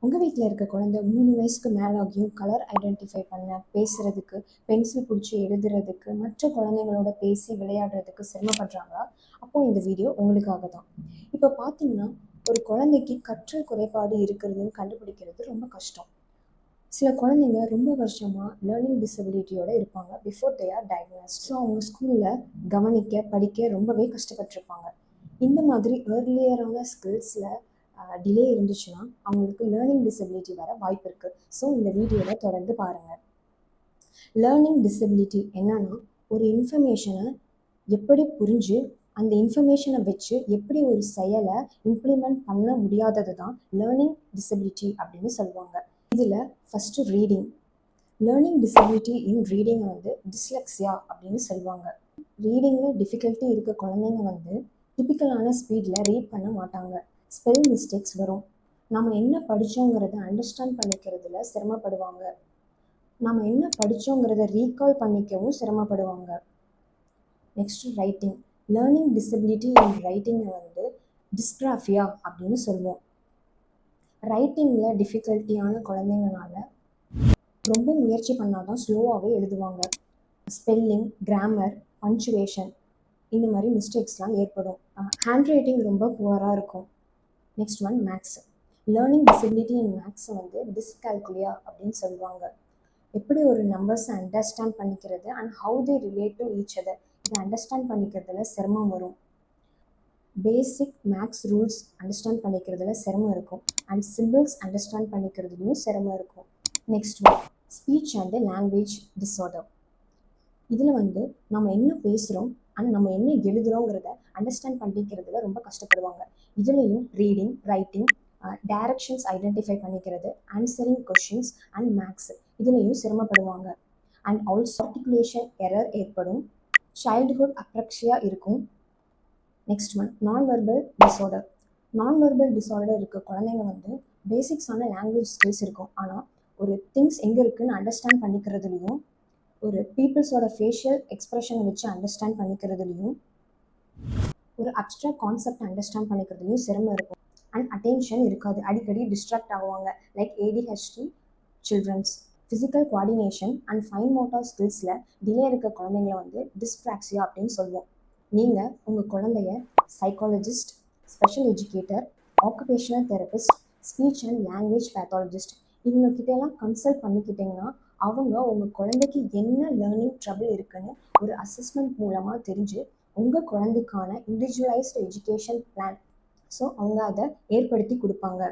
உங்கள் வீட்டில் இருக்க குழந்தை 3 வயசுக்கு மேலாகியும் கலர் ஐடென்டிஃபை பண்ண, பேசுறதுக்கு, பென்சில் பிடிச்சி எழுதுறதுக்கு, மற்ற குழந்தைங்களோட பேசி விளையாடுறதுக்கு சிரமப்படுறாங்களா? அப்போ இந்த வீடியோ உங்களுக்காக தான். இப்போ பார்த்தீங்கன்னா, ஒரு குழந்தைக்கு கற்றல் குறைபாடு இருக்கிறதுன்னு கண்டுபிடிக்கிறது ரொம்ப கஷ்டம். சில குழந்தைங்க ரொம்ப வருஷமாக லேர்னிங் டிசபிலிட்டியோட இருப்பாங்க before they are diagnosed. So அவங்க ஸ்கூலில் கவனிக்க, படிக்க ரொம்பவே கஷ்டப்பட்டிருப்பாங்க. இந்த மாதிரி ஏர்லியரான ஸ்கில்ஸில் டிலே இருந்துச்சுன்னா அவங்களுக்கு லேர்னிங் டிசபிலிட்டி வர வாய்ப்பு இருக்குது. ஸோ இந்த வீடியோவில் தொடர்ந்து பாருங்கள். லேர்னிங் டிசபிலிட்டி என்னன்னா, ஒரு இன்ஃபர்மேஷனை எப்படி புரிஞ்சு அந்த இன்ஃபர்மேஷனை வச்சு எப்படி ஒரு செயலை இம்ப்ளிமெண்ட் பண்ண முடியாதது தான் லேர்னிங் டிசபிலிட்டி அப்படின்னு சொல்லுவாங்க. இதில் ஃபஸ்ட்டு ரீடிங். லேர்னிங் டிசபிலிட்டி இன் ரீடிங்கை வந்து டிஸ்லெக்ஸியா அப்படின்னு சொல்லுவாங்க. ரீடிங்கில் டிஃபிகல்ட்டி இருக்க குழந்தைங்க வந்து டிபிக்கலான ஸ்பீடில் ரீட் பண்ண மாட்டாங்க. ஸ்பெல் மிஸ்டேக்ஸ் வரும். நம்ம என்ன படித்தோங்கிறத அண்டர்ஸ்டாண்ட் பண்ணிக்கிறதுல சிரமப்படுவாங்க. நம்ம என்ன படித்தோங்கிறத ரீகால் பண்ணிக்கவும் சிரமப்படுவாங்க. Next writing. Learning disability in ரைட்டிங்கை வந்து டிஸ்கிராஃபியா அப்படின்னு சொல்லுவோம். ரைட்டிங்கில் டிஃபிகல்ட்டியான குழந்தைங்கனால ரொம்ப முயற்சி பண்ணால் தான் ஸ்லோவாகவே எழுதுவாங்க. ஸ்பெல்லிங், கிராமர், பஞ்சுவேஷன் இந்த மாதிரி மிஸ்டேக்ஸ்லாம் ஏற்படும். ஹேண்ட் ரைட்டிங் ரொம்ப புவராக இருக்கும். Next one maths. Learning disability in மேக்ஸை வந்து டிஸ்கால்குலியா அப்படின்னு சொல்லுவாங்க. எப்படி ஒரு நம்பர்ஸை அண்டர்ஸ்டாண்ட் பண்ணிக்கிறது and how they relate to each other, இதை அண்டர்ஸ்டாண்ட் பண்ணிக்கிறதுல சிரமம் வரும். பேசிக் மேக்ஸ் ரூல்ஸ் அண்டர்ஸ்டாண்ட் பண்ணிக்கிறதுல சிரமம் இருக்கும். அண்ட் சிம்பிள்ஸ் அண்டர்ஸ்டாண்ட் பண்ணிக்கிறதுலையும் சிரமம் இருக்கும். Next one speech and language disorder. இதில் வந்து நம்ம என்ன பேசுகிறோம் அண்ட் நம்ம என்ன எழுதுகிறோங்கிறத அண்டர்ஸ்டாண்ட் பண்ணிக்கிறதுல ரொம்ப கஷ்டப்படுவாங்க. இதுலேயும் ரீடிங், ரைட்டிங், டைரக்ஷன்ஸ் ஐடென்டிஃபை பண்ணிக்கிறது, ஆன்சரிங் கொஷின்ஸ் அண்ட் மேக்ஸ் இதுலேயும் சிரமப்படுவாங்க. அண்ட் ஆல்சோ ஆர்டிகுலேஷன் எரர் ஏற்படும். சைல்டுஹுட் அப்ரக்ஷியா இருக்கும். நெக்ஸ்ட் ஒன் நான் வெர்பல் டிஸார்டர். நான் வெர்பல் டிஸார்டர் இருக்க குழந்தைங்க வந்து பேசிக்ஸான லாங்குவேஜ் ஸ்கில்ஸ் இருக்கும். ஆனால் ஒரு திங்ஸ் எங்கே இருக்குதுன்னு அண்டர்ஸ்டாண்ட் பண்ணிக்கிறதுலையும், ஒரு பீப்புள்ஸோட ஃபேஷியல் எக்ஸ்ப்ரெஷனை வச்சு அண்டர்ஸ்டாண்ட் பண்ணிக்கிறதுலையும், ஒரு அப்ட்ராக்ட் கான்செப்ட் அண்டர்ஸ்டாண்ட் பண்ணிக்கிறதுலையும் சிரமம் இருக்கும். அண்ட் அட்டென்ஷன் இருக்காது. அடிக்கடி டிஸ்ட்ராக்ட் ஆகுவாங்க. Like ADHD childrens. Physical coordination and fine motor ஸ்கில்ஸில் டிலே இருக்க குழந்தைங்கள வந்து டிஸ்பிராக்சியா அப்படின்னு சொல்லுவோம். நீங்கள் உங்கள் குழந்தைய psychologist, special educator, occupational therapist, speech and language pathologist இவங்கக்கிட்டலாம் கன்சல்ட் பண்ணிக்கிட்டிங்கன்னா அவங்க உங்கள் குழந்தைக்கு என்ன லேர்னிங் ட்ரபிள் இருக்குன்னு ஒரு அசஸ்மெண்ட் மூலமாக தெரிஞ்சு உங்கள் குழந்தைக்கான இண்டிவிஜுவலைஸ்டு எஜுகேஷன் பிளான் அவங்க அதை ஏற்படுத்தி கொடுப்பாங்க.